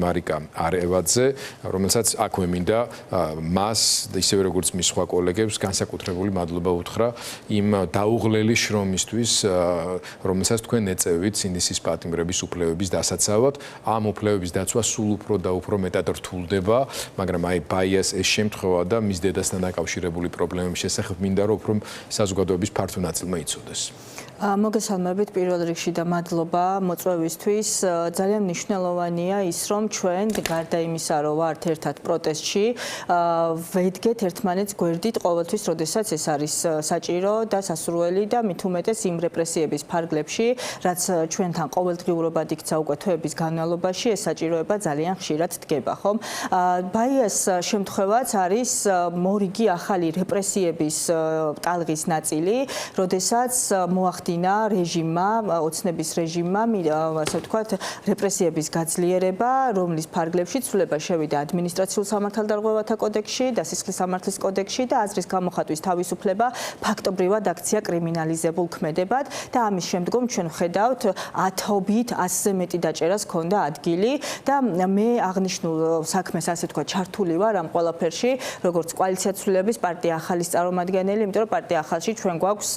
მარიკა არევაძე, რომელსაც აქვე მინდა მას ისევე როგორც მის სხვა კოლეგებს განსაკუთრებული მადლობა უთხრა იმ დაუღლელი შრომისთვის, რომელსაც თქვენ ეწევით სინდისის პატიმრების უფლებების დასაცავად. ამ უფლებების დაცვა სულ უფრო და უფრო მეტად რთულდება, მაგრამ აი ბაიას ეს შემთხვევა და მის დედასთან დაკავშირებული პრობლემების შესახებ მინდა რომ უფრო საზოგადოების ფართო ნაწილმა იცოდეს. მოგესალმებით პირველ რიგში და მადლობა მოწვევისთვის. ძალიან მნიშვნელოვანია ის, რომ ჩვენ გარდა იმისა, რომ ვართ ერთად პროტესტში, ვედგეთ ერთმანეთს გვერდით ყოველთვის, როდესაც ეს არის საჭირო და სასურველი და მით უმეტეს იმ რეპრესიების ფარგლებში, რაც ჩვენთან ყოველდღიურობად იქცა უკვე თვეების განმავლობაში, ეს საჭიროება ძალიან ხშირად დგება, ხომ? ბაიას შემთხვევაც არის მორიგი ახალი რეპრესიების ტალღის ნაწილი, როდესაც მოახდინა რეჟიმმა, ოცნების რეჟიმმა, ასე ვთქვათ, რეპრესიების გაძლიერება, რომლის ფარგლებში ცვლილება შევიდა ადმინისტრაციულ სამართალდარღვევათა კოდექსში და სისხლის სამართლის კოდექსში და აზრის გამოხატვის თავისუფლება ფაქტობრივად აქცია კრიმინალიზებულ ქმედებად და ამის შემდგომ ჩვენ ვხედავთ 1000-ობით 100-ზე მეტი დაჭერას ჰქონდა ადგილი და მე აღნიშნულ საქმეს ასე ვთქვათ ჩართული ვარ ამ ყველაფერში, როგორც კოალიცია ცვლილების პარტია ახალის წარმომადგენელი, იმიტომ რომ პარტია ახალში ჩვენ გვაქვს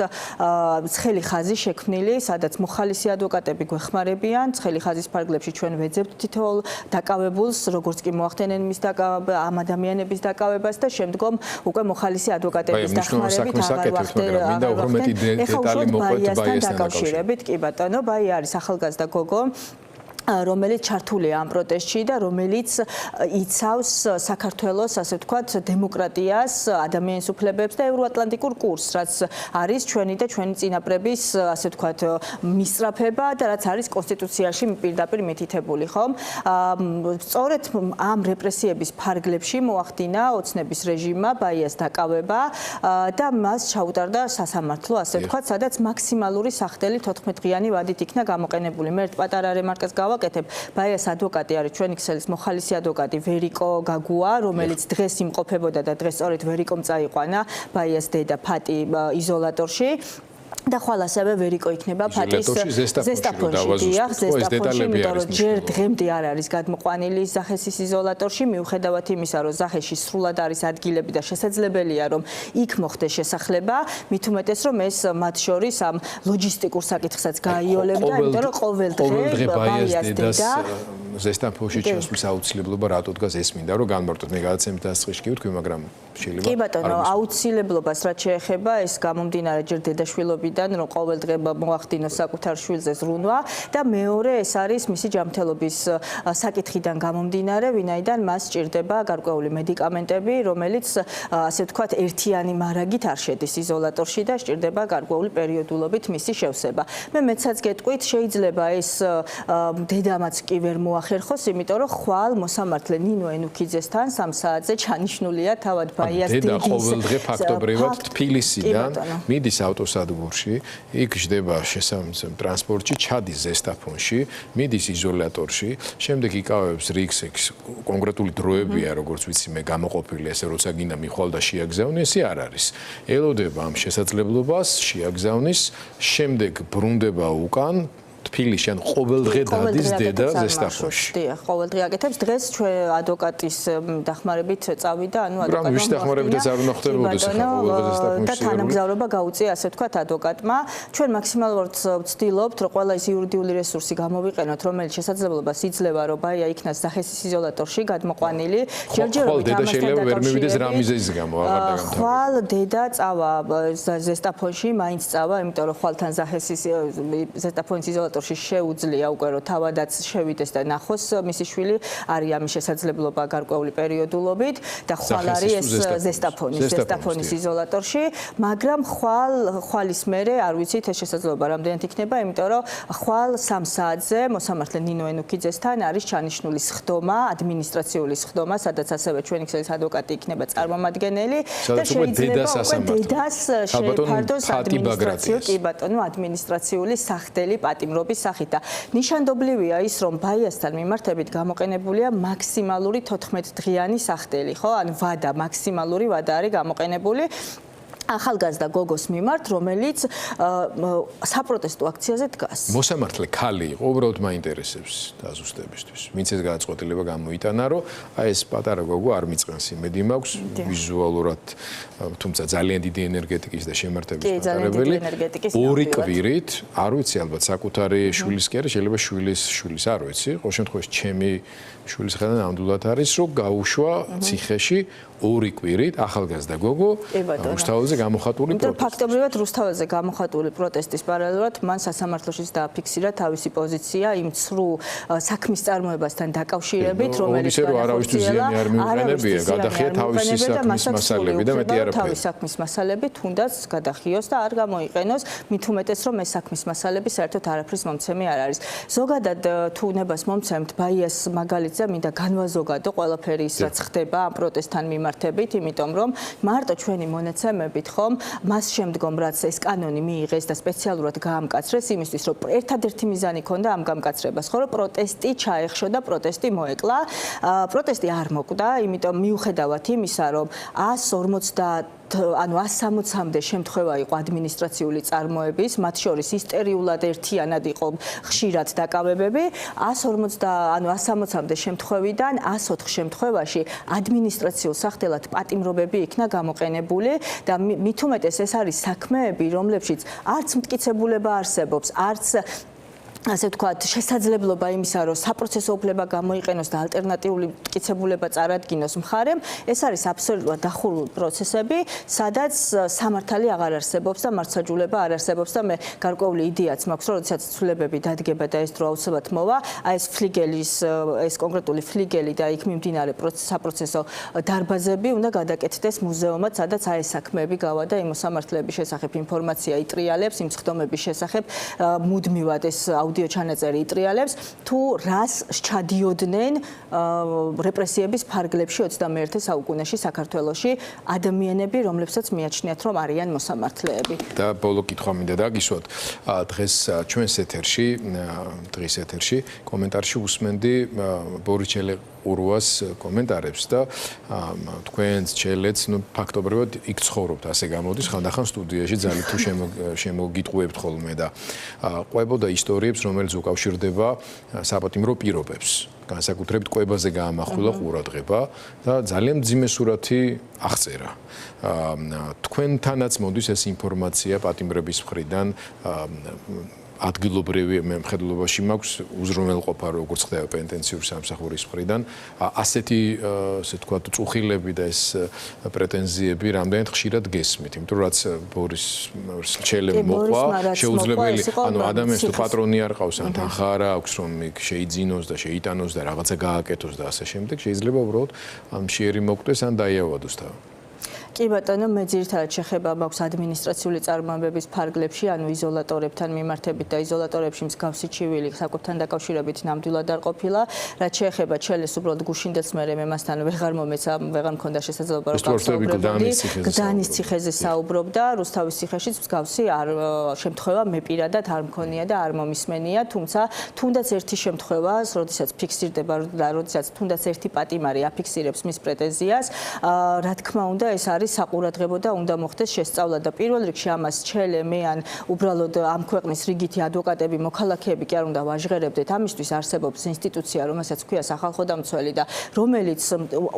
ცხელი ხაზი შექმნილი, სადაც მოხალისი ადვოკატები გვეხმარებიან, ცხელი ხაზის ფარგლებში ჩვენ ვეძებთ თითოეულ დაკავებულს, როგორც კი მოახდენენ მის ამ ადამიანების დაკავებას და შემდგომ უკვე მოხალისი ადვოკატების დახმარებით ბაიასთან დაკავშირებით. კი ბატონო, ბაია არის ახალგაზრდა გოგო, რომელიც ჩართულია ამ პროტესტში და რომელიც იცავს საქართველოს, ასე ვთქვათ, დემოკრატიას, ადამიანის უფლებებს და ევროატლანტიკურ კურსს, რაც არის ჩვენი და ჩვენი წინაპრების, ასე ვთქვათ, მისწრაფება და რაც არის კონსტიტუციაში პირდაპირ მითითებული, ხომ? სწორედ ამ რეპრესიების ფარგლებში მოახდინა ოცნების რეჟიმმა ბაიას დაკავება და მას ჩაუტარდა სასამართლო, ასე ვთქვათ, სადაც მაქსიმალური სახდელი 14 დღიანი ვადით იქნა გამოყენებული. მე ერთ პატარა რემარკას ბაიას ადვოკატი არის ჩვენი ქსელის მოხალისი ადვოკატი ვერიკო გაგუა, რომელიც დღეს იმყოფებოდა და დღეს სწორედ ვერიკომ წაიყვანა ბაიას დედა ფატი იზოლატორში. და ხვალ ასევე ვერიკო იქნება ფატის ზესტაფონში, იმიტომ რომ ჯერ დღემდე არ არის გადმოყვანილი ზახესის იზოლატორში, მიუხედავად იმისა, რომ ზახეში სრულად არის ადგილები და შესაძლებელია, რომ იქ მოხდეს შესახლება, მით უმეტეს, რომ ეს მათ შორის ამ ლოჯისტიკურ საკითხსაც გააიოლებდა, იმიტომ რომ ყოველ დღე ბაიას დედა ზესტაფონში ჩასვლის აუცილებლობა რატო დგას ეს მინდა რომ განმარტოთ მე გადაცემით დასწრიშკი ვთქვი, მაგრამ შეიძლება კი ბატონო, აუცილებლობას რაც შეეხება ეს გამომდინარე ჯერ დედაშვილობიდან რომ ყოველ დღე მოახდინოს საკუთარ შვილზე ზრუნვა და მეორე ეს არის მისი ჯანმრთელობის საკითხიდან გამომდინარე, ვინაიდან მას სჭირდება გარკვეული მედიკამენტები, რომელიც ასე ვთქვათ ერთიანი მარაგით არ შედის იზოლატორში და სჭირდება გარკვეული პერიოდულობით მისი შევსება. მე მეცაც გეტყვით, შეიძლება ეს დედამაც კი ვერ მოახერხოს, იმიტომ რომ ხვალ მოსამართლე ნინო ენუქიძესთან 3 საათზე ჩანიშნულია თავად ბაიას დედის. დედა ყოველდღე ფაქტობრივად თბილისიდან მიდის ავტოსადგურში, იქ ჯდება შესაბამისად ტრანსპორტში, ჩადის ზესტაფონში, მიდის იზოლატორში, შემდეგ იკავებს რიგს, კონკრეტული დროებია, როგორც ვიცი მე გამოყოფილი, ესე როცა გინდა მიხვალ და შეაგზავნი, ესე არ არის. ელოდება ამ შესაძლებლობას, შეაგზავნის, შემდეგ ბრუნდება უკან თბილისში ან ყოველდღე დადის დედა ზესტაფონში. დიახ, ყოველდღე აკეთებს. დღეს ჩვენ ადვოკატის დახმარებით წავიდა, ანუ ადვოკატმა ვის დახმარებითაც არ უნდა ხდებოდეს ახლა ყოველდღე ზესტაფონში. და თანამგზავრობა გაუწია, ასე ვთქვათ, ადვოკატმა. ჩვენ მაქსიმალურად ვცდილობთ, რომ ყველა ის იურიდიული რესურსი გამოვიყენოთ, რომელიც შესაძლებლობას იძლევა, რომ ბაია იქნას სახესის იზოლატორში გადმოყვანილი. ჯერჯერობით ამასთან შეიძლება ვერ მივიდეს რა მიზეზის გამო აღარ დაგამთავრდა. ხვალ დედა წავა ზესტაფონში, მაინც წავა, იმიტომ რომ ხვალთან სახესის ზესტაფონის იზოლატორში შეუძლია უკვე რომ თავადაც შევიდეს და ნახოს მისი შვილი, არის ამის შესაძლებლობა გარკვეული პერიოდულობით და ხვალ არის ეს ზესტაფონის იზოლატორში, მაგრამ ხვალის მერე არ ვიცით ეს შესაძლებლობა რამდენად იქნება, იმიტომ რომ ხვალ 3 საათზე მოსამართლე ნინო ენუქიძესთან არის ჩანიშნული სხდომა, ადმინისტრაციული სხდომა, sadაც ასევე ჩვენი ქსელის ადვოკატი იქნება წარმომადგენელი და შეიძლება უკვე დედას შეფარდოს ადმინისტრაციო, კი ბატონო, ადმინისტრაციული სახდელი პატიმრობის სახით და ნიშანდობლივია ის, რომ ბაიასთან მიმართებით გამოყენებულია მაქსიმალური 14 დღიანი სახდელი, ხო? ან ვადა, მაქსიმალური ვადა არის გამოყენებული. ახალგაზრდა გოგოს მიმართ, რომელიც საპროტესტო აქციაზე დგას. მოსამართლე ქალი იყო, უბრალოდ მაინტერესებს დაზუსტებისთვის. ვინც ეს გადაწყვეტილება გამოიტანა, რომ აი ეს პატარა გოგო არ მიწყენს იმედი მაქვს ვიზუალურად, თუმცა ძალიან დიდი ენერგეტიკის და შემართების მატარებელი. ორი კვირით, არ ვიცი ალბათ საკუთარი შვილის კი არა, შეიძლება შვილის არ ვიცი. ყოველ შემთხვევაში ჩემი შვილის ხედან ნამდვილად არის, რომ გაუშვა ციხეში ორი კვირით ახალგაზრდა გოგო რუსთაველზე გამოხატული პროტესტი. ფაქტობრივად რუსთაველზე გამოხატული პროტესტის პარალელურად მან სასამართლოშიც დააფიქსირა თავისი პოზიცია იმ ცრუ საქმის წარმოებასთან დაკავშირებით, რომელიც არავისთვის ზიანი არ მიუყენებია, გადახია თავისი საქმის მასალები და მეტი არაფერი. თავის საქმის მასალები თუნდაც გადახიოს და არ გამოიყენოს, მით უმეტეს რომ ეს საქმის მასალები საერთოდ არაფრის მომცემი არ არის. ზოგადად თუ ნებას მომცემთ ბაიას მაგალითზე მინდა განვაზოგადო ყველაფერი ის რაც ხდება ამ პროტესტთან მიმართებით, იმიტომ რომ მარტო ჩვენი მონაცემებით ხომ მას შემდგომ რაც ეს კანონი მიიღეს და სპეციალურად გაამკაცრეს იმისთვის რომ ერთადერთი მიზანი ქონდა ამ გამკაცრებას, ხო რომ პროტესტი ჩაეხშო და პროტესტი მოეკლა. პროტესტი არ მოკვდა, იმიტომ მიუხედავად იმისა რომ 160-მდე შემთხვევა იყო ადმინისტრაციული წარმოების, მათ შორის ისტორიულად ერთიანად იყო ხშირად დაკავებები, 160-მდე შემთხვევიდან 104 შემთხვევაში ადმინისტრაციულ სახდელად პატიმრობები იქნა გამოყენებული და მით უმეტეს ეს არის საქმეები, რომლებშიც არც მტკიცებულება არსებობს, არც ასე ვთქვათ, შესაძლებლობა იმისა, რომ საპროცესო უფლება გამოიყენოს და ალტერნატიული მტკიცებულება წარადგინოს მხარემ, ეს არის აბსოლუტურად დახურული პროცესები, სადაც სამართალი აღარ არსებობს და მართლმსაჯულება არ არსებობს და მე გარკვეული იდეაც მაქვს, რომ როდესაც ცვლილებები დადგება და ეს დრო აუცილებლად მოვა, აი ეს ფლიგელის, ეს კონკრეტული ფლიგელი და იქ მიმდინარე საპროცესო დარბაზები უნდა გადაკეთდეს მუზეუმად, სადაც აი ეს საქმეები გავა და იმ მოსამართლეების შესახებ ინფორმაცია იტრიალებს, იმ ხდომების შესახებ მუდმივად ეს აუდიო ჩანაწერი იტრიალებს თუ რას ჩადიოდნენ რეპრესიების ფარგლებში 21 საუკუნეში საქართველოში ადამიანები, რომლებსაც მიაჩნიათ რომ არიან მოსამართლეები. და ბოლო კითხვა მინდა დაგისვათ. დღეს ჩვენს ეთერში კომენტარში უსმენდი ბორის ურვას კომენტარებს და თქვენც ჩელეც ფაქტობრივად იქ ცხოვრობთ, ასე გამოდის, ხანდახან სტუდიაში ძალიან თუ შემოგიტყუებთ ხოლმე და ყვებოდა ისტორიებს, რომელიც უკავშირდება საპატიმრო პირობებს. განსაკუთრებით კვებაზე გაამახვილა ყურადღება და ძალიან მძიმე სურათი აღწერა. თქვენთანაც მოდის ეს ინფორმაცია პატიმრების მხრიდან ადგილობრივი მხედველობაში მაქვს უზრუნველყოფა როგორც ხდება პენიტენციური სამსახურის მხრიდან ასეთი ასე ვთქვათ წუხილები და ეს პრეტენზიები რამდენად ხშირად გესმით, იმიტომ რომ რაც ბორის ჩელემ მოყვა შეუძლებელი ანუ ადამიანს თუ პატრონი არ ყავს ან თანხა არ აქვს რომ შეიძინოს და შეიტანოს და რაღაცა გააკეთოს და ასე შემდეგ შეიძლება უბრალოდ მშიერი მოკვდეს ან დაიავადოს თავი. კი ბატონო, მე ძირითადად შეხება მაქვს ადმინისტრაციული წარმოებების ფარგლებში, ანუ იზოლატორებთან მიმართებით და იზოლატორებში მსგავსი ჩივილი საკუთთან დაკავშირებით ნამდვილად არ ყოფილა. რაც შეეხება ჩელეს უბრალოდ გუშინდელს მე მასთან ვეღარ მომეცა, ვეღარ მქონდა შესაძლებლობა რომ გავსაუბრებოდი. გდანის ციხეზე საუბრობდა, რუსთავის ციხეშიც მსგავსი შემთხვევა მე პირადად არ მქონია და არ მომისმენია, თუმცა თუნდაც ერთი შემთხვევა, როდესაც ფიქსირდება და როდესაც თუნდაც ერთი პატიმარი აფიქსირებს მის პრეტენზიას, რა თქმა უნდა ეს არის საყურადღებო და უნდა მოხდეს შესწავლა და პირველ რიგში ამას ჩელე მე ან უბრალოდ ამ ქვეყნის რიგითი ადვოკატები, მოქალაქეები კი არ უნდა ვაჟღერებდეთ. ამისთვის არსებობს ინსტიტუცია, რომელსაც ქვია სახალხო დამცველი და რომელიც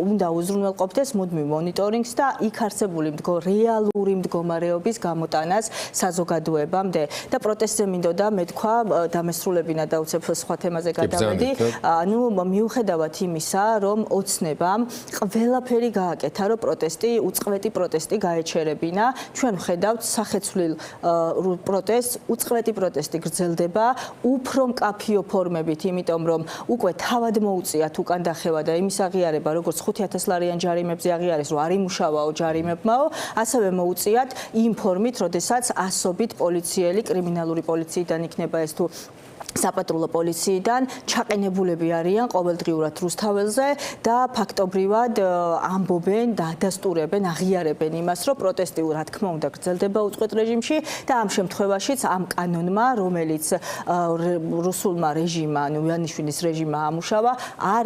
უნდა უზრუნველყოფდეს მუდმივ მონიტორინგს და იქ არსებული რეალური მდგომარეობის გამოტანას საზოგადოებამდე. და პროტესტზე მინდოდა მეთქვა დამესრულებინა და უცებ სხვა თემაზე გადავედი. ანუ მიუხედავად იმისა, რომ ოცნებამ ყველაფერი გააკეთა, რომ პროტესტი უწყლეტი პროტესტი გაეჩერებინა. ჩვენ ვხედავთ სახეცვლილ პროტესტს, უწყლეტი პროტესტი გრძელდება უფრო მკაფიო ფორმებით, იმიტომ რომ უკვე თავად მოუწიათ უკან დახევა და იმის აღიარება, როგორც 5,000 ლარიან ჯარიმებზე აღიარეს, რომ არ იმუშავაო ჯარიმებმაო, ასევე მოუწიათ იმ ფორმით, როდესაც ასობით პოლიციელი კრიმინალური პოლიციიდან იქნება ეს თუ საპატრულო პოლიციიდან ჩაყენებულები არიან ყოველდღიურად რუსთაველზე და ფაქტობრივად ამბობენ და ადასტურებენ, აღიარებენ იმას, რომ პროტესტი რა თქმა უნდა გრძელდება უწყვეტ რეჟიმში და ამ შემთხვევაშიც ამ კანონმა, რომელიც რუსულმა რეჟიმმა, ანუ ივანიშვილის რეჟიმმა ამუშავა, არ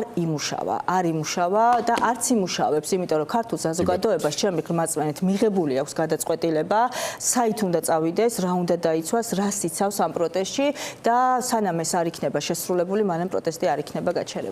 იმუშავა და არც იმუშავებს, იმიტომ რომ ქართულ საზოგადოებას ჩემი გრძნობით მიღებული აქვს გადაწყვეტილება, საით უნდა წავიდეს, რა უნდა დაიცვას, რას იცავს ამ პროტესტში და სანამ ეს არ იქნება შესრულებული, მანამ პროტესტი არ იქნება გაჩერებული.